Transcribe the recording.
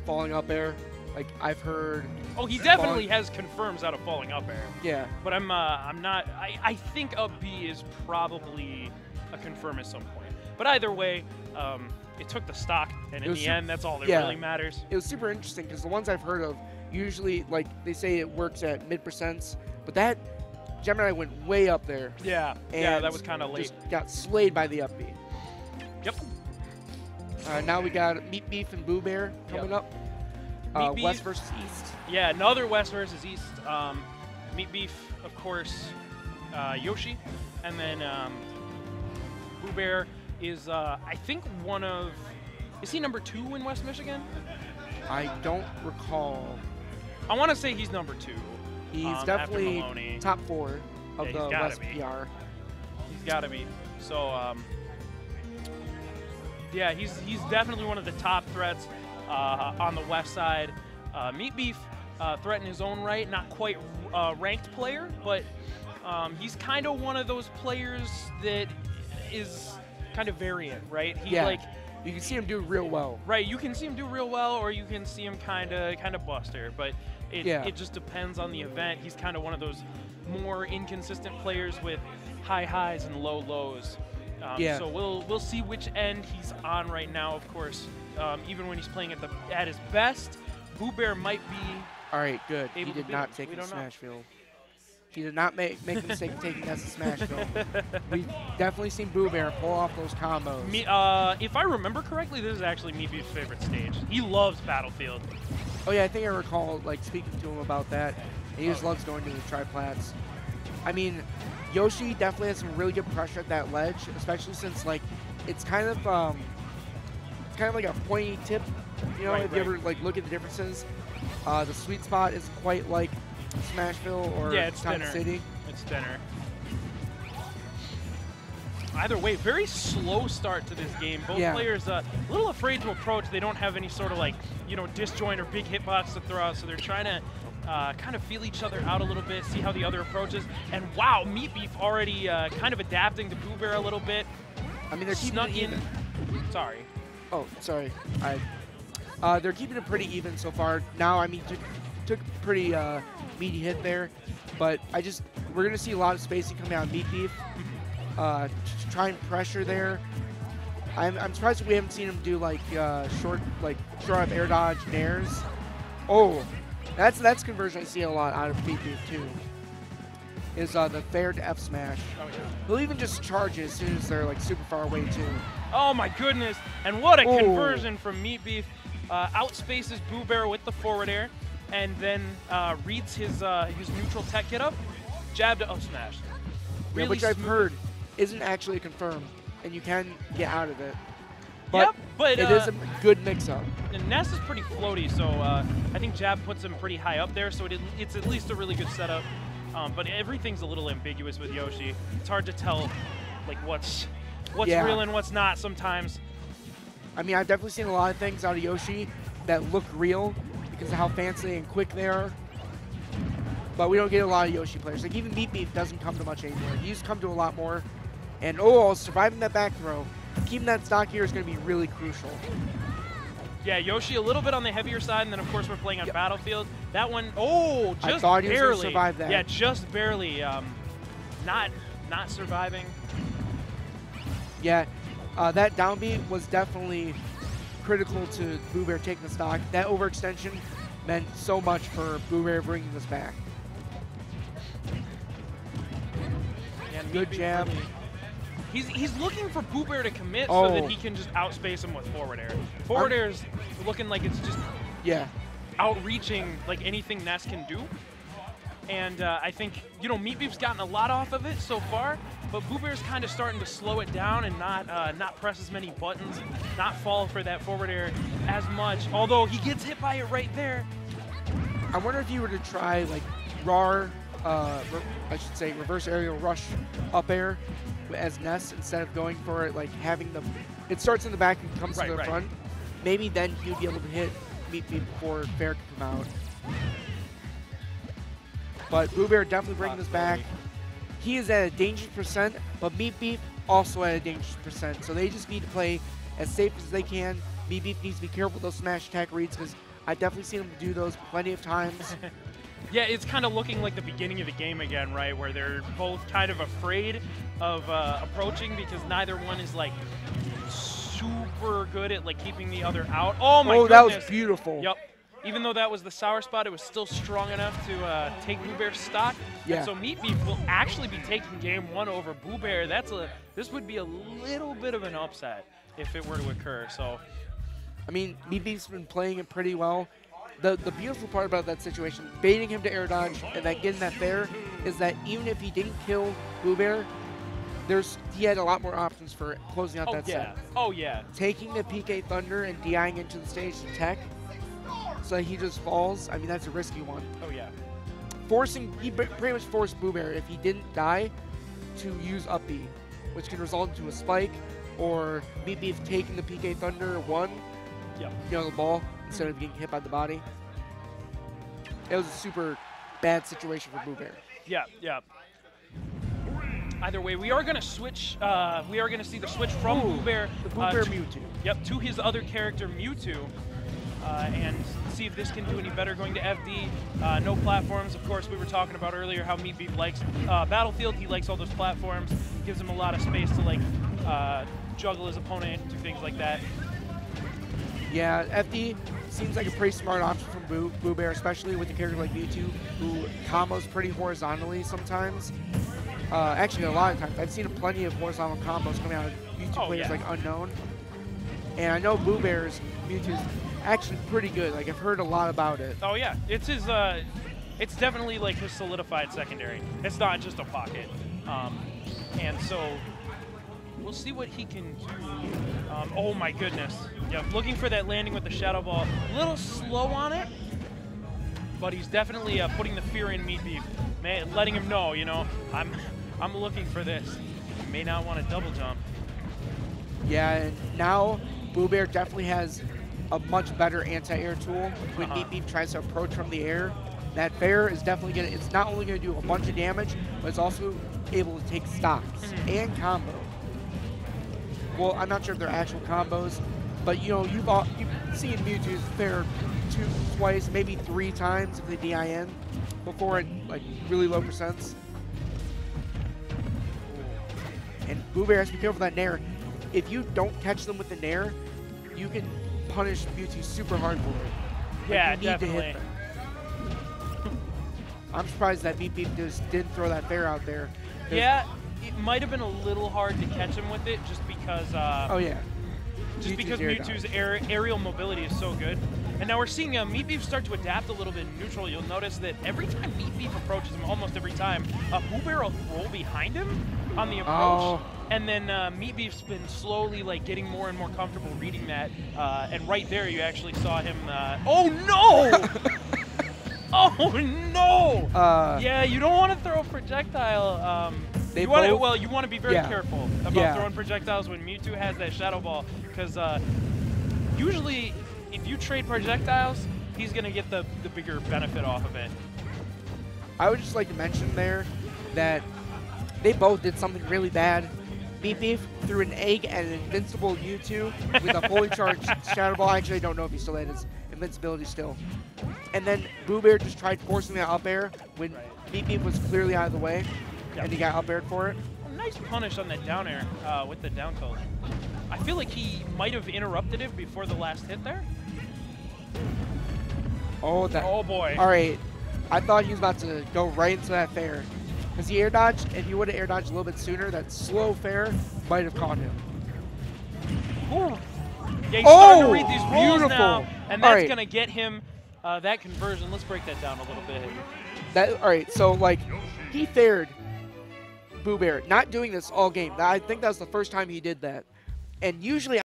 falling up air. Like, I've heard. Oh, he definitely has confirms out of falling up air. Yeah. But I'm not. I think up B is probably a confirm at some point. But either way, it took the stock, and in the end, that's all that really matters. It was super interesting because the ones I've heard of, usually, like, they say it works at mid-percents, but that Gemini went way up there. Yeah, yeah, that was kind of late. Just got slayed by the up B. Yep. Now we got Meatbeef and BooBear coming up. West versus East. Yeah, another West versus East. Meatbeef, of course, Yoshi, and then BooBear is, I think, one of. Is he number 2 in West Michigan? I don't recall. I want to say he's number 2. He's definitely top 4 of the West PR. He's got to be. So, yeah, he's definitely one of the top threats on the West side. Meatbeef, threat in his own right, not quite ranked player, but he's kind of one of those players that is kind of variant, right? He like you can see him do real well. Right, you can see him do real well, or you can see him kind of buster, but it just depends on the event. He's kind of one of those more inconsistent players with high highs and low lows. So we'll see which end he's on right now. Of course, even when he's playing at his best, BooBear might be. All right, good. He did not take the smash field. He did not make the mistake of taking Ness smash field. We've definitely seen BooBear pull off those combos. If I remember correctly, this is actually Meatbeef's favorite stage. He loves Battlefield. Oh yeah, I think I recall like speaking to him about that. He just loves going to the triplats. I mean, Yoshi definitely has some really good pressure at that ledge, especially since like it's kind of like a pointy tip. You know, if you ever like look at the differences, the sweet spot isn't quite like Smashville or Town City. It's thinner. Either way, very slow start to this game. Both players a little afraid to approach. They don't have any sort of like, disjoint or big hitbox to throw out, so they're trying to kind of feel each other out a little bit, see how the other approaches. And wow, Meatbeef already kind of adapting to BooBear a little bit. I mean, they're snuck in. Sorry. Oh, sorry. They're keeping it pretty even so far. Now, I mean, took a pretty meaty hit there, but we're gonna see a lot of spacing coming out of Meatbeef. Try and pressure there. I'm surprised we haven't seen him do like short up air dodge nairs. Oh, that's conversion I see a lot out of Meatbeef too. Is the fair to F smash. Oh yeah. He'll even just charge it as soon as they're like super far away too. Oh my goodness! And what a conversion from Meatbeef. Outspaces BooBear with the forward air, and then reads his neutral tech get up, jab to up smash. Really which I've heard isn't actually confirmed, and you can get out of it. But, it is a good mix-up. And Ness is pretty floaty, so I think jab puts him pretty high up there, so it's at least a really good setup. But everything's a little ambiguous with Yoshi. It's hard to tell like what's real and what's not sometimes. I mean, I've definitely seen a lot of things out of Yoshi that look real because of how fancy and quick they are. But we don't get a lot of Yoshi players. Like, even Meatbeef doesn't come to much anymore. He used to come to a lot more. And, surviving that back throw, keeping that stock here is going to be really crucial. Yeah, Yoshi a little bit on the heavier side, and then, of course, we're playing on Battlefield. That one, just I thought he was barely. Gonna survive that. Yeah, just barely. Not surviving. Yeah. That down B was definitely critical to BooBear taking the stock. That overextension meant so much for BooBear bringing this back. Yeah, good jab. He's looking for BooBear to commit so that he can just outspace him with forward air. Forward air is looking like it's just outreaching like anything Ness can do. And I think, Meatbeef's gotten a lot off of it so far, but BooBear's kind of starting to slow it down and not press as many buttons, not fall for that forward air as much, although he gets hit by it right there. I wonder if you were to try, like, raw, reverse aerial rush up air as Ness instead of going for it, like, having it starts in the back and comes to the front. Maybe then you'd be able to hit Meatbeef before fair can come out. But BooBear definitely bringing this back. He is at a dangerous percent, but Meatbeef also at a dangerous percent. So they just need to play as safe as they can. Meatbeef needs to be careful with those smash attack reads because I've definitely seen him do those plenty of times. Yeah, it's kind of looking like the beginning of the game again, right? Where they're both kind of afraid of approaching because neither one is like super good at like keeping the other out. Oh my goodness. That was beautiful. Yep. Even though that was the sour spot, it was still strong enough to take BooBear's stock. Yeah. And so Meatbeef will actually be taking game 1 over BooBear. This would be a little bit of an upset if it were to occur. So, I mean, Meatbeef's been playing it pretty well. The beautiful part about that situation, baiting him to air dodge and then getting that fair, is that even if he didn't kill BooBear, he had a lot more options for closing out that set. Oh yeah. Taking the PK Thunder and DIing into the stage to tech, so he just falls. I mean, that's a risky one. Oh yeah. He pretty much forced BooBear, if he didn't die, to use up B, which can result into a spike, or Meatbeef taking the PK Thunder the ball, instead of getting hit by the body. It was a super bad situation for BooBear. Yeah, yeah. Either way, we are going to switch. We are going to see the switch from BooBear to Mewtwo. Yep, to his other character, Mewtwo, and see if this can do any better going to FD. No platforms, of course. We were talking about earlier how Meatbeef likes Battlefield. He likes all those platforms. Gives him a lot of space to like juggle his opponent, do things like that. Yeah, FD seems like a pretty smart option from BooBear, especially with a character like Mewtwo, who combos pretty horizontally sometimes. Actually, a lot of times. I've seen plenty of horizontal combos coming out of Mewtwo players like Unknown. And I know BooBear's Mewtwo's actually pretty good. Like, I've heard a lot about it. Oh, yeah. It's his, it's definitely like his solidified secondary. It's not just a pocket. And so we'll see what he can do. Oh my goodness. Yeah, looking for that landing with the Shadow Ball. A little slow on it, but he's definitely putting the fear in Meatbeef, letting him know, you know, I'm looking for this. You may not want to double jump. Yeah, and now BooBear definitely has a much better anti-air tool when Meatbeef tries to approach from the air. That fair is definitely going to, it's not only going to do a bunch of damage, but it's also able to take stocks and combo. Well, I'm not sure if they're actual combos, but you know, you've seen Mewtwo's fair twice, maybe 3 times if they DIN before at like really low percents. And BooBear has to be careful with that Nair. If you don't catch them with the Nair, you can punish Mewtwo super hard for it. Yeah, like, you need to hit them. I'm surprised that Meatbeef just didn't throw that fair out there. Yeah, it might have been a little hard to catch him with it just because Mewtwo's aerial mobility is so good. And now we're seeing Meatbeef start to adapt a little bit in neutral. You'll notice that every time Meatbeef approaches him, almost every time, BooBear will roll behind him on the approach. And then Meatbeef's been slowly like getting more and more comfortable reading that. And right there, you actually saw him. Oh no! Oh no! Yeah, you don't want to throw a projectile. You want to be very careful about throwing projectiles when Mewtwo has that Shadow Ball, because usually if you trade projectiles, he's going to get the bigger benefit off of it. I would just like to mention there that they both did something really bad. Meatbeef threw an egg at an invincible Mewtwo with a fully charged Shadow Ball. Actually, I don't know if he still had his invincibility still. And then BooBear just tried forcing that up air when Meatbeef was clearly out of the way, and he got up aired for it. Nice punish on that down air with the down tilt. I feel like he might have interrupted it before the last hit there. Oh boy. All right. I thought he was about to go right into that fair. Because he air dodged, if he would have air dodged a little bit sooner, that slow fair might have caught him. Ooh. Yeah, he's starting to read these rules now, and that's right. going to get him that conversion. Let's break that down a little bit. All right, so like he fared BooBear, not doing this all game. I think that was the first time he did that. And usually